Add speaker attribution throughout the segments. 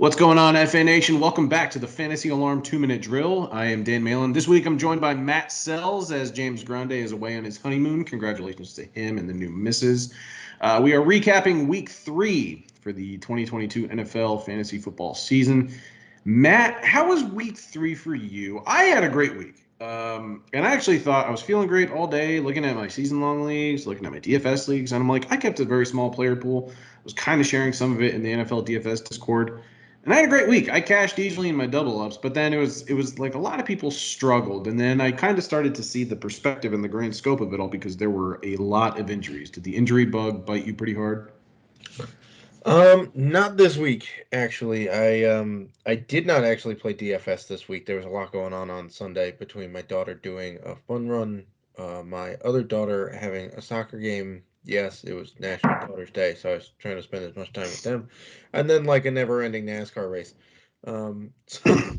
Speaker 1: What's going on, FA Nation? Welcome back to the Fantasy Alarm 2-Minute Drill. I am Dan Malin. This week I'm joined by Matt Selz as James Grande is away on his honeymoon. Congratulations to him and the new missus. We are recapping week 3 for the 2022 NFL fantasy football season. Matt, how was week 3 for you? I had a great week. And I actually thought I was feeling great all day, looking at my season-long leagues, looking at my DFS leagues, and I'm like, I kept a very small player pool. I was kind of sharing some of it in the NFL DFS Discord. And I had a great week. I cashed easily in my double ups, but then it was like a lot of people struggled. And then I kind of started to see the perspective and the grand scope of it all because there were a lot of injuries. Did the injury bug bite you pretty hard?
Speaker 2: Not this week, actually. I did not actually play DFS this week. There was a lot going on Sunday between my daughter doing a fun run, my other daughter having a soccer game. Yes, it was National Daughters Day, so I was trying to spend as much time with them, and then like a never-ending NASCAR race.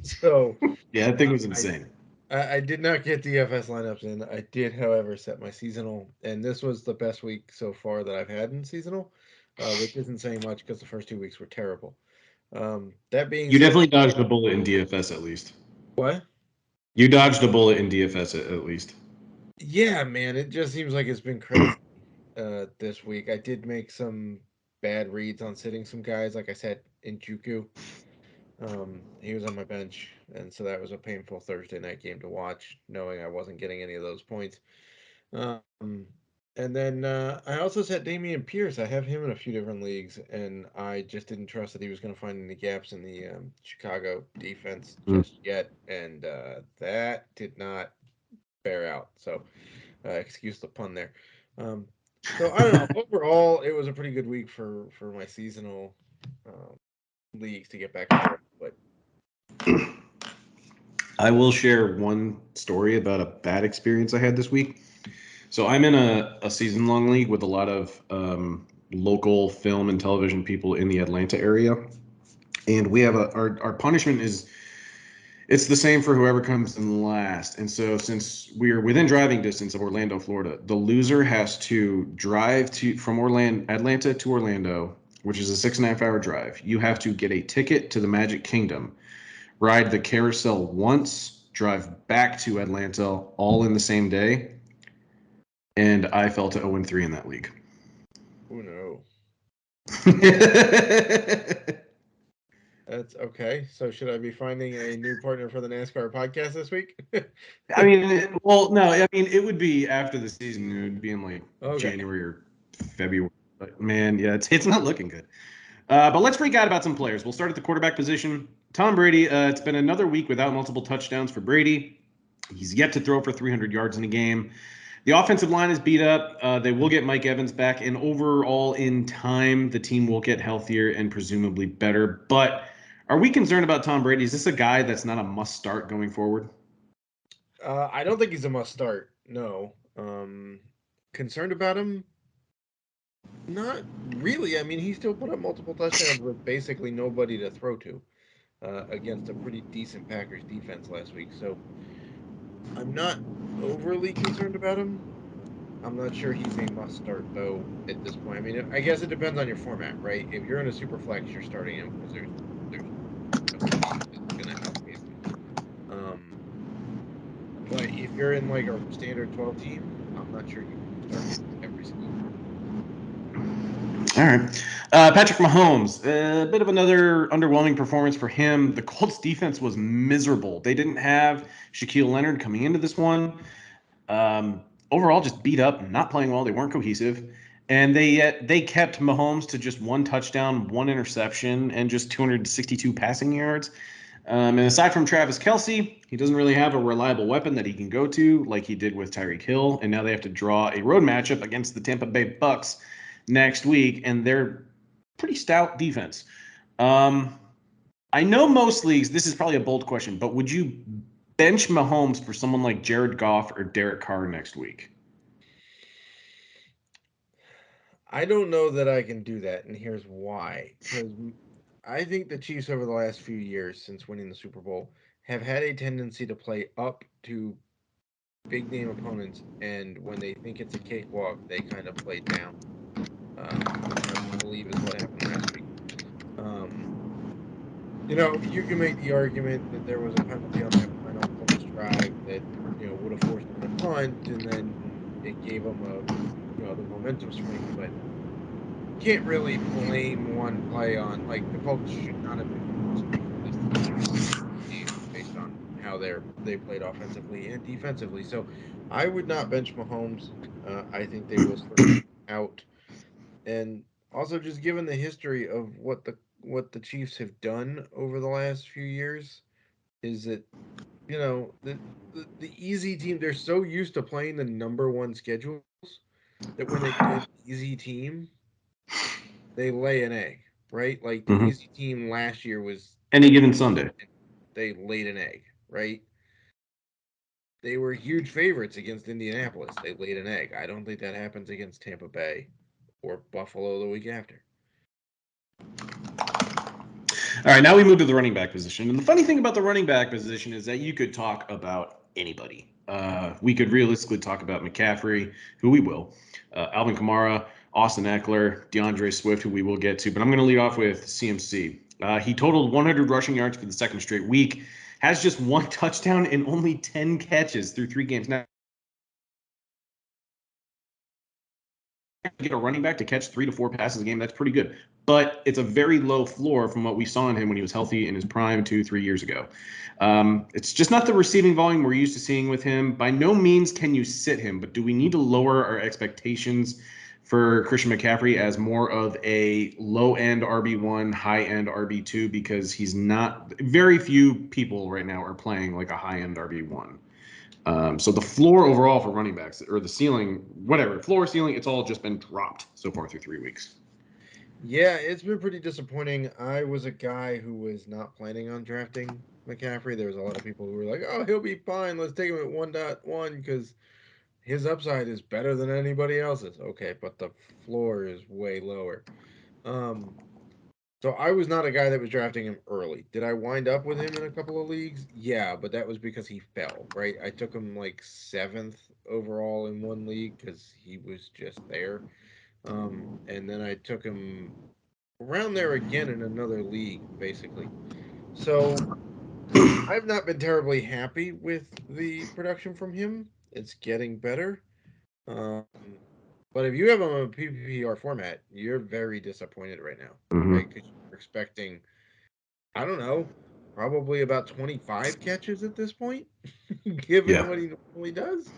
Speaker 2: So
Speaker 1: Yeah, that thing was
Speaker 2: I
Speaker 1: insane.
Speaker 2: I did not get DFS lineups in. I did, however, set my seasonal, and this was the best week so far that I've had in seasonal, which isn't saying much because the first 2 weeks were terrible. That being
Speaker 1: You
Speaker 2: said,
Speaker 1: definitely dodged a bullet in DFS at least.
Speaker 2: what?
Speaker 1: You dodged a bullet in DFS at least.
Speaker 2: Yeah, man, it just seems like it's been crazy this week. I did make some bad reads on sitting some guys, like I said, in Juku. He was on my bench, and so that was a painful Thursday night game to watch, knowing I wasn't getting any of those points. Um, and then I also set Damian Pierce. I have him in a few different leagues, and I just didn't trust that he was going to find any gaps in the Chicago defense
Speaker 1: Mm.
Speaker 2: just yet, and that did not bear out. So, excuse the pun there. Um, so I don't know. Overall, it was a pretty good week for my seasonal um, leagues to get back on track. But
Speaker 1: I will share one story about a bad experience I had this week. So I'm in a season long league with a lot of local film and television people in the Atlanta area. And we have our punishment is it's the same for whoever comes in last. And so since we're within driving distance of Orlando, Florida, the loser has to drive to from Atlanta to Orlando, which is a 6.5 hour drive. You have to get a ticket to the Magic Kingdom, ride the carousel once, drive back to Atlanta, all in the same day. And I fell to 0-3 in that league.
Speaker 2: oh no, that's okay. So should I be finding a new partner for the NASCAR podcast this week?
Speaker 1: I mean, well, no, I mean, it would be after the season. It would be in like
Speaker 2: Okay.
Speaker 1: January or February. But man, yeah, it's not looking good. But let's freak out about some players. We'll start at the quarterback position. Tom Brady. It's been another week without multiple touchdowns for Brady. He's yet to throw for 300 yards in a game. The offensive line is beat up. They will get Mike Evans back, and overall, in time, the team will get healthier and presumably better. But are we concerned about Tom Brady? Is this a guy that's not a must start going forward?
Speaker 2: I don't think he's a must start. No. Concerned about him? Not really. I mean, he still put up multiple touchdowns with basically nobody to throw to against a pretty decent Packers defense last week. So I'm not overly concerned about him. I'm not sure he's a must start though at this point. I mean, I guess it depends on your format, right? If you're in a super flex, you're starting him because there's nobody that's gonna outpace him. Um, but if you're in like a standard 12 team, I'm not sure you can start him every single week.
Speaker 1: All right. Patrick Mahomes, a bit of another underwhelming performance for him. The Colts defense was miserable. They didn't have Shaquille Leonard coming into this one. Overall, just beat up, not playing well. They weren't cohesive. And they kept Mahomes to just one touchdown, one interception, and just 262 passing yards. And aside from Travis Kelsey, he doesn't really have a reliable weapon that he can go to like he did with Tyreek Hill. And now they have to draw a road matchup against the Tampa Bay Bucks next week, and they're pretty stout defense. Um, I know most leagues, this is probably a bold question, but would you bench Mahomes for someone like Jared Goff or Derek Carr next week?
Speaker 2: I don't know that I can do that, and here's why. Because I think the Chiefs over the last few years since winning the Super Bowl have had a tendency to play up to big name opponents, and when they think it's a cakewalk, they kind of play down, which I believe is what happened last week. Um, You can make the argument that there was a penalty on that final Colts drive that would have forced them to punt, and then it gave them the momentum swing. But can't really blame one play on like the Colts should not have been scoring this game based on how they played offensively and defensively. So I would not bench Mahomes. I think they will sort of out, and also just given the history of what the Chiefs have done over the last few years, is that the easy team, they're so used to playing the number one schedules that when they play an easy team, they lay an egg, right? Like the
Speaker 1: Mm-hmm.
Speaker 2: easy team last year was
Speaker 1: Any given Sunday.
Speaker 2: they laid an egg, right? They were huge favorites against Indianapolis. They laid an egg. I don't think that happens against Tampa Bay or Buffalo the week after.
Speaker 1: All right, now we move to the running back position. And the funny thing about the running back position is that you could talk about anybody. We could realistically talk about McCaffrey, who we will, Alvin Kamara, Austin Eckler, DeAndre Swift, who we will get to. But I'm going to lead off with CMC. He totaled 100 rushing yards for the second straight week, has just one touchdown and only 10 catches through 3 games. Now, get a running back to catch 3 to 4 passes a game, that's pretty good. But it's a very low floor from what we saw in him when he was healthy in his prime 2-3 years ago. It's just not the receiving volume we're used to seeing with him. By no means can you sit him, but do we need to lower our expectations for Christian McCaffrey as more of a low-end RB1, high-end RB2? Because he's not, very few people right now are playing like a high-end RB1. So the floor overall for running backs, or the ceiling, whatever, floor, ceiling, it's all just been dropped so far through 3 weeks.
Speaker 2: Yeah, it's been pretty disappointing. I was a guy who was not planning on drafting McCaffrey. There was a lot of people who were like, "Oh, he'll be fine. Let's take him at 1.1 because his upside is better than anybody else's." Okay, but the floor is way lower. Um, so I was not a guy that was drafting him early. Did I wind up with him in a couple of leagues? Yeah, but that was because he fell, right? I took him like seventh overall in one league because he was just there. And then I took him around there again in another league, basically. So I've not been terribly happy with the production from him. It's getting better. Um, but if you have him in a PPR format, you're very disappointed right now, right?
Speaker 1: Mm-hmm.
Speaker 2: Because you're expecting, I don't know, probably about 25 catches at this point, given
Speaker 1: Yeah.
Speaker 2: what he normally does.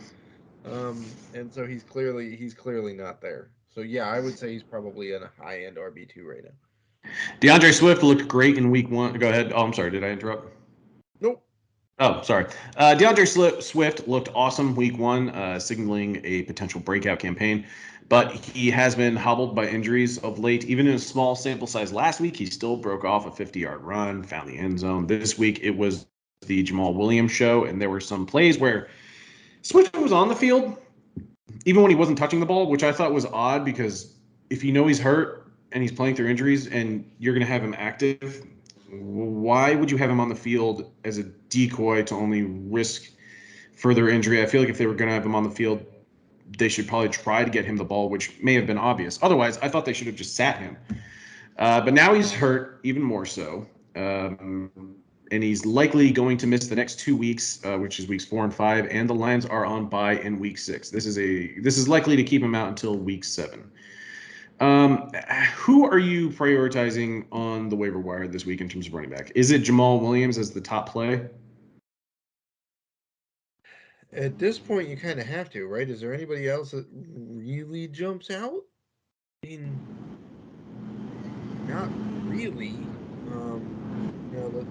Speaker 2: And so he's clearly not there. So yeah, I would say he's probably in a high end RB2 right now.
Speaker 1: DeAndre Swift looked great in week 1. Go ahead. Oh, I'm sorry. Did I interrupt?
Speaker 2: Nope.
Speaker 1: Oh, sorry. DeAndre Swift looked awesome week 1, signaling a potential breakout campaign. But he has been hobbled by injuries of late. Even in a small sample size last week, he still broke off a 50-yard run, found the end zone. This week, it was the Jamal Williams show, and there were some plays where Swift was on the field, even when he wasn't touching the ball, which I thought was odd because if you know he's hurt and he's playing through injuries and you're going to have him active, why would you have him on the field as a decoy to only risk further injury? I feel like if they were going to have him on the field, they should probably try to get him the ball, which may have been obvious. Otherwise, I thought they should have just sat him. But now he's hurt even more so. And he's likely going to miss the next 2 weeks, which is weeks 4 and 5, and the Lions are on bye in week 6. This is likely to keep him out until week 7. Who are you prioritizing on the waiver wire this week in terms of running back? Is it Jamal Williams as the top play?
Speaker 2: At this point, you kind of have to, right? Is there anybody else that really jumps out? I mean, not really.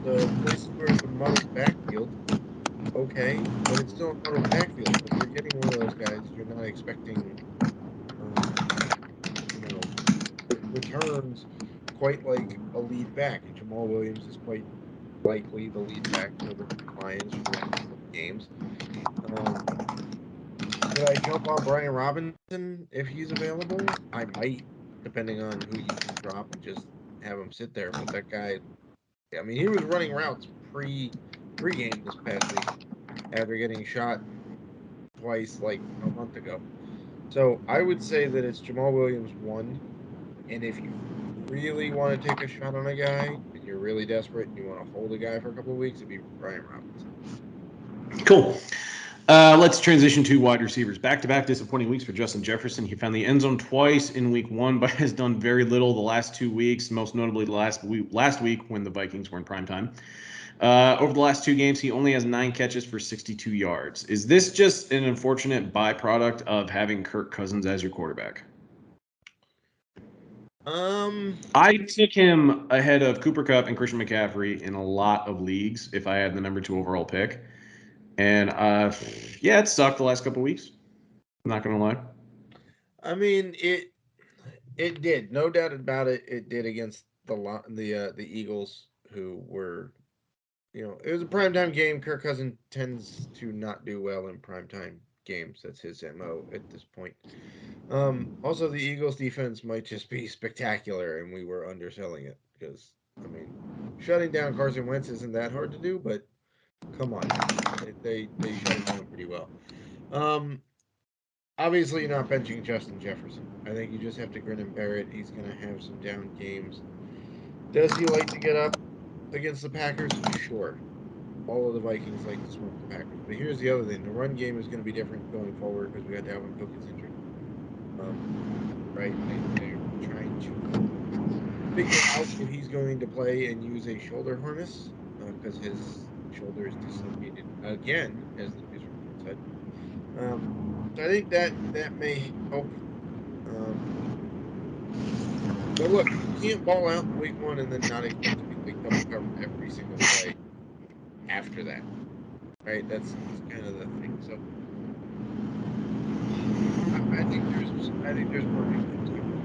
Speaker 2: This is sort of a muddled backfield. Okay, but it's still a muddled backfield. So you're getting one of those guys you're not expecting, um, you know, returns quite like a lead back. And Jamal Williams is quite likely the lead back for the Lions for the next couple of games. Um, Should I jump on Brian Robinson if he's available? I might, depending on who you can drop and just have him sit there. But that guy, I mean, he was running routes pre-game this past week after getting shot twice like a month ago. So I would say that it's Jamal Williams one, and if you really want to take a shot on a guy, and you're really desperate and you want to hold a guy for a couple of weeks, it'd be Brian Robinson.
Speaker 1: Cool. Let's transition to wide receivers. Back-to-back disappointing weeks for Justin Jefferson. He found the end zone twice in week 1, but has done very little the last 2 weeks, most notably the last week when the Vikings were in prime time. Over the last 2 games, he only has 9 catches for 62 yards. Is this just an unfortunate byproduct of having Kirk Cousins as your quarterback? I took him ahead of Cooper Kupp and Christian McCaffrey in a lot of leagues if I had the number 2 overall pick. And yeah, it sucked the last couple of weeks. I'm not gonna lie.
Speaker 2: I mean, it did, no doubt about it. It did against the Eagles, who were, it was a primetime game. Kirk Cousins tends to not do well in primetime games. That's his MO at this point. Also, the Eagles defense might just be spectacular, and we were underselling it because, I mean, shutting down Carson Wentz isn't that hard to do, but come on now, they shut him down pretty well. Um, Obviously, you're not benching Justin Jefferson. I think you just have to grin and bear it. He's going to have some down games. Does he like to get up against the Packers? Sure. All of the Vikings like to smoke the Packers. But here's the other thing: the run game is going to be different going forward because we got Dalvin Cook is injured. Right? They're trying to figure out if he's going to play and use a shoulder harness because his shoulder is dislocated again, as the news report said. So I think that may help. But look, you can't ball out in week 1 and then not expect to be like double covered every single play after that, right? That's kind of the thing. So I think there's more big things coming.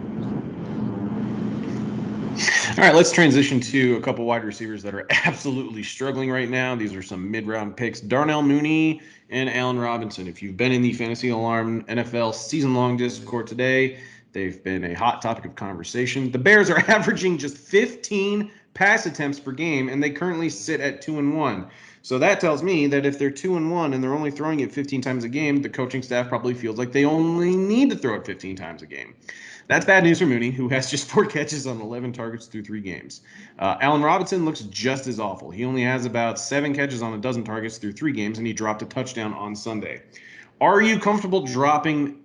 Speaker 1: All right, let's transition to a couple wide receivers that are absolutely struggling right now. These are some mid-round picks: Darnell Mooney and Allen Robinson. If you've been in the Fantasy Alarm NFL season-long Discord today, they've been a hot topic of conversation. The Bears are averaging just 15 pass attempts per game, and they currently sit at 2-1. So that tells me that if they're 2-1 and they're only throwing it 15 times a game, the coaching staff probably feels like they only need to throw it 15 times a game. That's bad news for Mooney, who has just 4 catches on 11 targets through 3 games. Allen Robinson looks just as awful. He only has about 7 catches on a dozen targets through 3 games, and he dropped a touchdown on Sunday. Are you comfortable dropping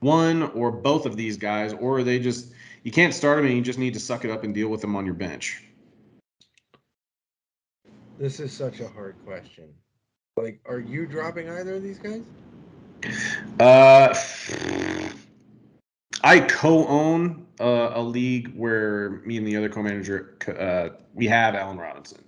Speaker 1: one or both of these guys, or are they just, you can't start them and you just need to suck it up and deal with them on your bench?
Speaker 2: This is such a hard question. Like, are you dropping either of these guys?
Speaker 1: Uh, I co-own a league where me and the other co-manager we have Allen Robinson,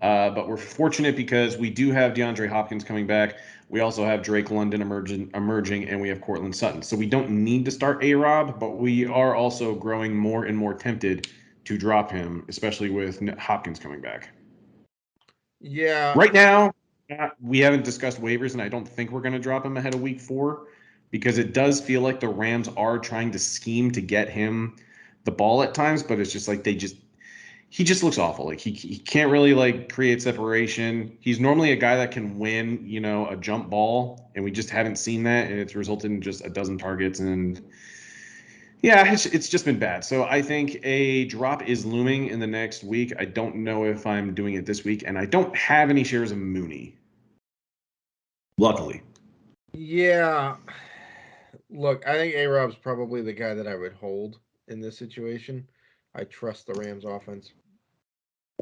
Speaker 1: but we're fortunate because we do have DeAndre Hopkins coming back. We also have Drake London emerging, and we have Cortland Sutton. So we don't need to start A-Rob, but we are also growing more and more tempted to drop him, especially with Hopkins coming back.
Speaker 2: Yeah.
Speaker 1: Right now, we haven't discussed waivers, and I don't think we're going to drop him ahead of week 4 because it does feel like the Rams are trying to scheme to get him the ball at times, but it's just like he just looks awful. Like he can't really like create separation. He's normally a guy that can win, a jump ball, and we just haven't seen that, and it's resulted in just a dozen targets, and yeah, it's just been bad. So I think a drop is looming in the next week. I don't know if I'm doing it this week, and I don't have any shares of Mooney. Luckily.
Speaker 2: Yeah. Look, I think A-Rob's probably the guy that I would hold in this situation. I trust the Rams offense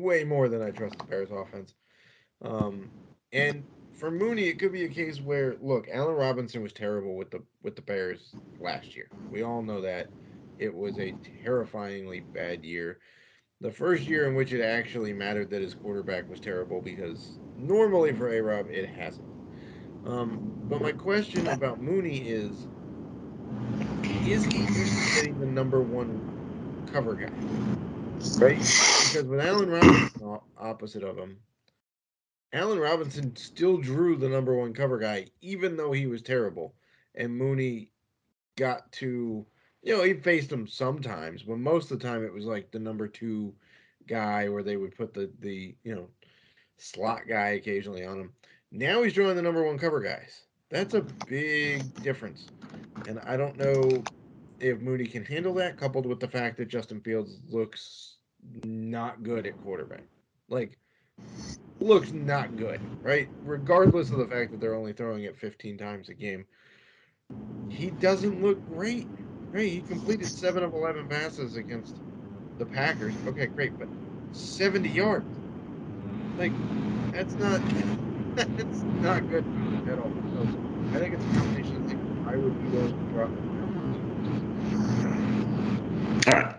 Speaker 2: way more than I trust the Bears offense. And for Mooney, it could be a case where, look, Allen Robinson was terrible with the Bears last year. We all know that. It was a terrifyingly bad year. The first year in which it actually mattered that his quarterback was terrible, because normally for A-Rob it hasn't. But my question about Mooney is he used to getting the number 1 cover guy, right? Because with Allen Robinson opposite of him, Allen Robinson still drew the number 1 cover guy, even though he was terrible. And Mooney got to, he faced him sometimes, but most of the time it was like the number 2 guy, where they would put the slot guy occasionally on him. Now he's drawing the number 1 cover guys. That's a big difference. And I don't know if Mooney can handle that, coupled with the fact that Justin Fields looks not good at quarterback. Like, looks not good, right? Regardless of the fact that they're only throwing it 15 times a game, he doesn't look great. Right? He completed 7 of 11 passes against the Packers. Okay, great, but 70 yards. Like, that's not that's not good at all. So I think it's a combination of things. I would be willing to drop him down to the
Speaker 1: All right.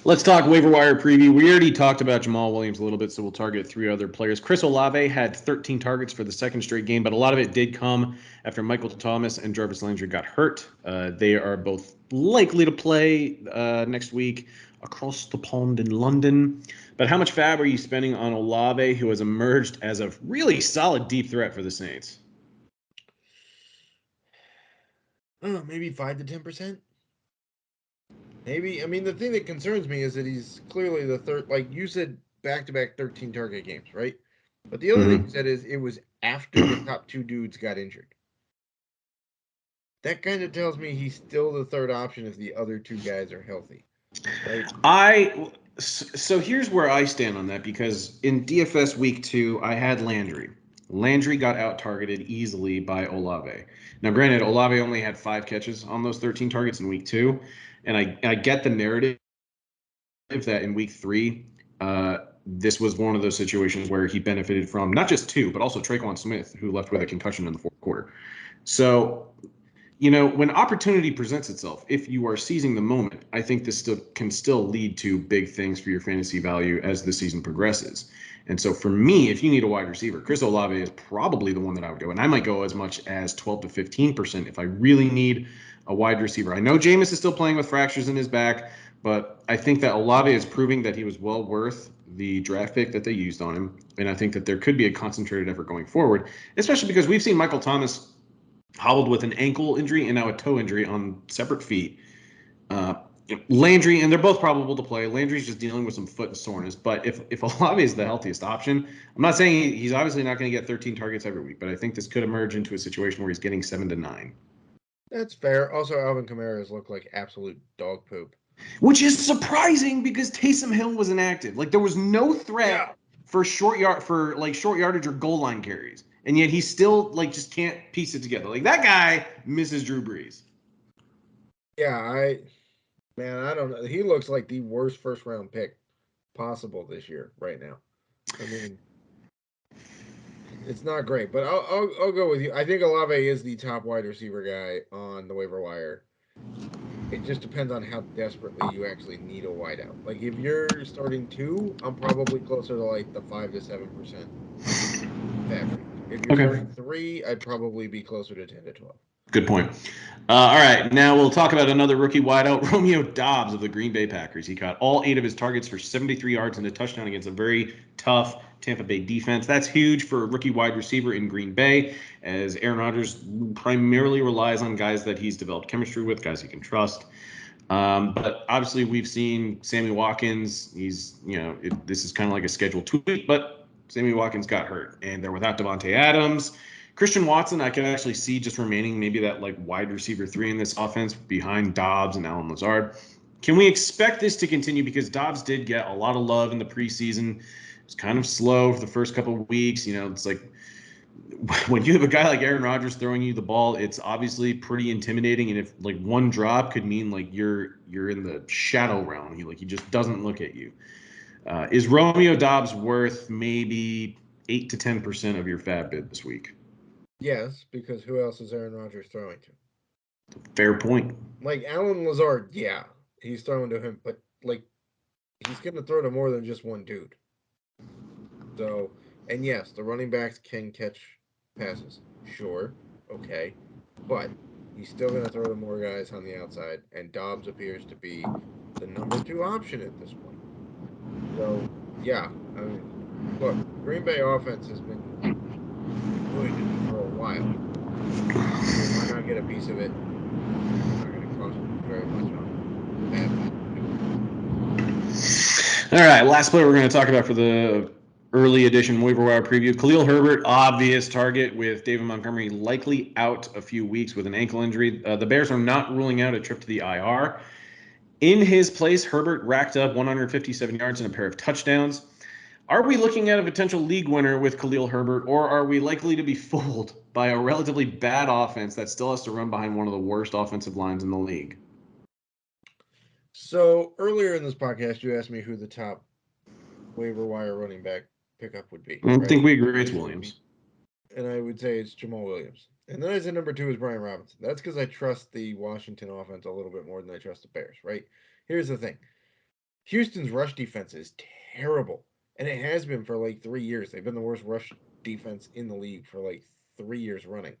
Speaker 1: Let's talk waiver wire preview. We already talked about Jamal Williams a little bit, so we'll target 3 other players. Chris Olave had 13 targets for the second straight game, but a lot of it did come after Michael Thomas and Jarvis Landry got hurt. They are both likely to play next week across the pond in London. But how much fab are you spending on Olave, who has emerged as a really solid deep threat for the Saints?
Speaker 2: maybe 5 to 10%. Maybe. I mean, the thing that concerns me is that he's clearly the third. Like you said, back-to-back 13 target games, right? But the other thing you said is it was after the top 2 dudes got injured. That kind of tells me he's still the third option if the other 2 guys are healthy, right?
Speaker 1: So here's where I stand on that, because in DFS week 2 I had Landry. Landry got out targeted easily by Olave. Now, granted, Olave only had 5 catches on those 13 targets in week 2, and I get the narrative that in week 3, this was one of those situations where he benefited from not just 2, but also Traquan Smith, who left with a concussion in the fourth quarter. So, when opportunity presents itself, if you are seizing the moment, I think this can still lead to big things for your fantasy value as the season progresses. And so for me, if you need a wide receiver, Chris Olave is probably the one that I would go. And I might go as much as 12 to 15% if I really need a wide receiver. I know Jameis is still playing with fractures in his back, but I think that Olave is proving that he was well worth the draft pick that they used on him. And I think that there could be a concentrated effort going forward, especially because we've seen Michael Thomas hobbled with an ankle injury and now a toe injury on separate feet. Landry, and they're both probable to play. Landry's just dealing with some foot soreness. But if Olave is the healthiest option, I'm not saying he's obviously not going to get 13 targets every week, but I think this could emerge into a situation where he's getting 7 to 9.
Speaker 2: That's fair. Also, Alvin Kamara's look like absolute dog poop.
Speaker 1: Which is surprising because Taysom Hill was inactive. Like, there was no threat for short yardage or goal line carries. And yet he still just can't piece it together. Like, that guy misses Drew Brees.
Speaker 2: Yeah, I don't know. He looks like the worst first round pick possible this year right now. I mean, it's not great, but I'll go with you. I think Olave is the top wide receiver guy on the waiver wire. It just depends on how desperately you actually need a wideout. Like if you're starting 2, I'm probably closer to like the 5 to 7% fab range. If you're starting 3, I'd probably be closer to 10 to 12.
Speaker 1: Good point. All right, now we'll talk about another rookie wideout, Romeo Doubs of the Green Bay Packers. He caught all 8 of his targets for 73 yards and a touchdown against a very tough Tampa Bay defense. That's huge for a rookie wide receiver in Green Bay, as Aaron Rodgers primarily relies on guys that he's developed chemistry with, guys he can trust. But obviously, we've seen Sammy Watkins. This is kind of like a scheduled tweak, but Sammy Watkins got hurt, and they're without Devontae Adams. Christian Watson, I can actually see just remaining maybe that wide receiver 3 in this offense behind Doubs and Allen Lazard. Can we expect this to continue? Because Doubs did get a lot of love in the preseason. It was kind of slow for the first couple of weeks. It's like when you have a guy like Aaron Rodgers throwing you the ball, it's obviously pretty intimidating. And if one drop could mean you're in the shadow realm, he just doesn't look at you. Is Romeo Doubs worth maybe 8 to 10% of your fab bid this week?
Speaker 2: Yes, because who else is Aaron Rodgers throwing to?
Speaker 1: Fair point.
Speaker 2: Like Allen Lazard, yeah, he's throwing to him, but he's going to throw to more than just one dude. So, and yes, the running backs can catch passes. Sure, okay, but he's still going to throw to more guys on the outside, and Doubs appears to be the number 2 option at this point. So, yeah, I mean, look, Green Bay offense has been good for a while. Why not get a piece of it? It's not going to cost very much on
Speaker 1: All right, last player we're going to talk about for the early edition waiver wire preview. Khalil Herbert, obvious target with David Montgomery likely out a few weeks with an ankle injury. The Bears are not ruling out a trip to the IR. In his place, Herbert racked up 157 yards and a pair of touchdowns. Are we looking at a potential league winner with Khalil Herbert, or are we likely to be fooled by a relatively bad offense that still has to run behind one of the worst offensive lines in the league?
Speaker 2: So earlier in this podcast, you asked me who the top waiver wire running back pickup would be.
Speaker 1: I
Speaker 2: Right?
Speaker 1: think we agree it's Williams.
Speaker 2: And I would say it's Jamal Williams. And then I said number 2 is Brian Robinson. That's because I trust the Washington offense a little bit more than I trust the Bears. Right? Here's the thing: Houston's rush defense is terrible, and it has been for like 3 years. They've been the worst rush defense in the league for like 3 years running.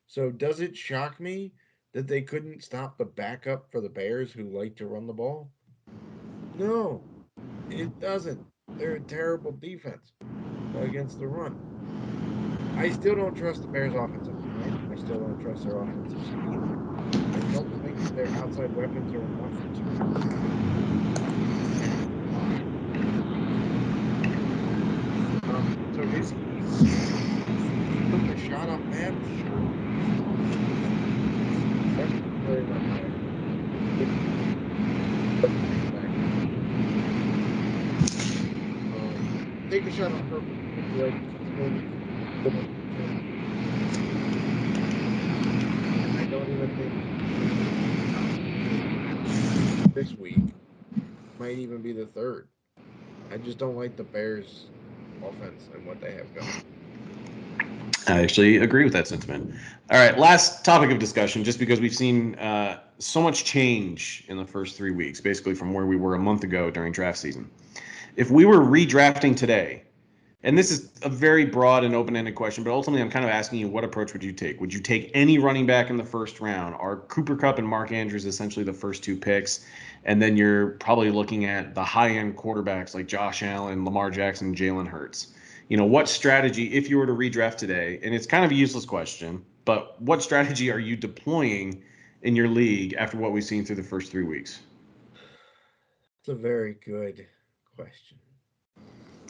Speaker 2: So does it shock me that they couldn't stop the backup for the Bears who like to run the ball? No, it doesn't. They're a terrible defense against the run. I still don't trust the Bears' offensive line. I still don't trust their offensive scheme. I don't think that their outside weapons are enough to so is he took a shot off Matt? Sure. That's very much take a shot on Herbert. I don't even think this week might even be the third. I just don't like the Bears' offense and what they have going.
Speaker 1: I actually agree with that sentiment. All right, last topic of discussion, just because we've seen so much change in the first 3 weeks, basically from where we were a month ago during draft season. If we were redrafting today, and this is a very broad and open-ended question, but ultimately I'm kind of asking you, what approach would you take? Would you take any running back in the first round? Are Cooper Kupp and Mark Andrews essentially the first 2 picks? And then you're probably looking at the high-end quarterbacks like Josh Allen, Lamar Jackson, Jalen Hurts. What strategy, if you were to redraft today, and it's kind of a useless question, but what strategy are you deploying in your league after what we've seen through the first 3 weeks?
Speaker 2: It's a very good question.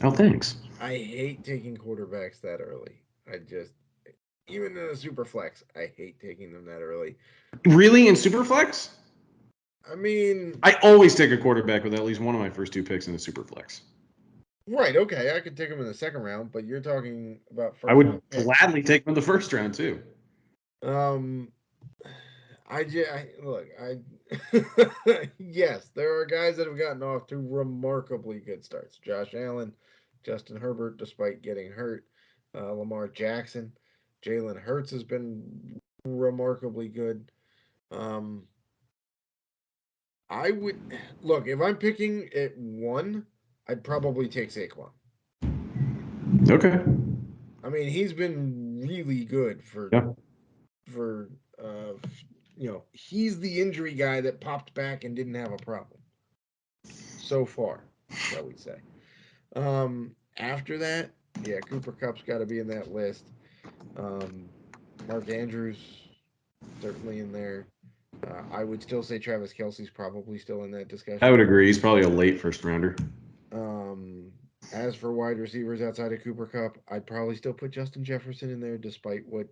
Speaker 1: Oh, thanks.
Speaker 2: I hate taking quarterbacks that early. Even in a super flex, I hate taking them that early.
Speaker 1: Really, in Superflex?
Speaker 2: I mean,
Speaker 1: I always take a quarterback with at least one of my first 2 picks in the Superflex.
Speaker 2: right? Okay, I could take them in the second round, but you're talking about
Speaker 1: I
Speaker 2: first
Speaker 1: would
Speaker 2: round picks.
Speaker 1: gladly take him in the first round too.
Speaker 2: Look, yes, there are guys that have gotten off to remarkably good starts. Josh Allen, Justin Herbert, despite getting hurt, Lamar Jackson, Jalen Hurts has been remarkably good. I would look if I'm picking at 1, I'd probably take Saquon.
Speaker 1: Okay.
Speaker 2: I mean, he's been really good
Speaker 1: Yeah.
Speaker 2: for he's the injury guy that popped back and didn't have a problem so far, shall we say. After that, yeah, Cooper Kupp's got to be in that list. Mark Andrews certainly in there. I would still say Travis Kelce's probably still in that discussion.
Speaker 1: I would agree. He's probably a late first rounder.
Speaker 2: As for wide receivers outside of Cooper Kupp, I'd probably still put Justin Jefferson in there, despite what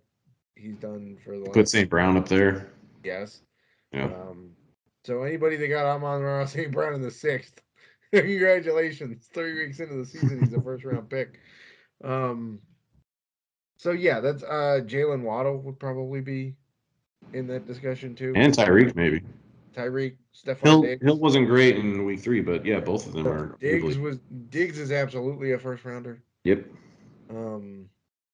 Speaker 2: he's done for the last.
Speaker 1: Put St. Brown up there.
Speaker 2: Yes.
Speaker 1: Yeah.
Speaker 2: So anybody that got Amon-Ra St. Brown in the 6th, congratulations! 3 weeks into the season, he's a first round pick. So yeah, that's Jalen Waddle would probably be in that discussion too.
Speaker 1: And Tyreek maybe.
Speaker 2: Tyreek, Stephon
Speaker 1: Hill
Speaker 2: Diggs.
Speaker 1: wasn't great in week 3, but yeah, both of them are
Speaker 2: Diggs
Speaker 1: really.
Speaker 2: Diggs is absolutely a first rounder.
Speaker 1: Yep.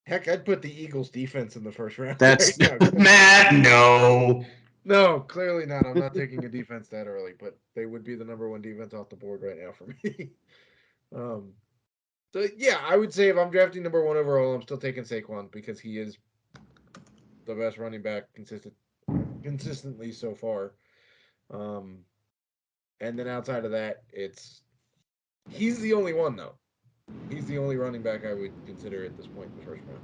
Speaker 2: Heck, I'd put the Eagles defense in the first round.
Speaker 1: That's
Speaker 2: right now.
Speaker 1: Matt. No.
Speaker 2: No, clearly not. I'm not taking a defense that early, but they would be the number 1 defense off the board right now for me. So yeah, I would say if I'm drafting number 1 overall, I'm still taking Saquon because he is the best running back consistently so far. And then outside of that, he's the only one though. He's the only running back I would consider at this point in the first round.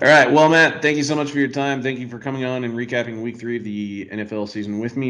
Speaker 1: All right. Well, Matt, thank you so much for your time. Thank you for coming on and recapping week 3 of the NFL season with me.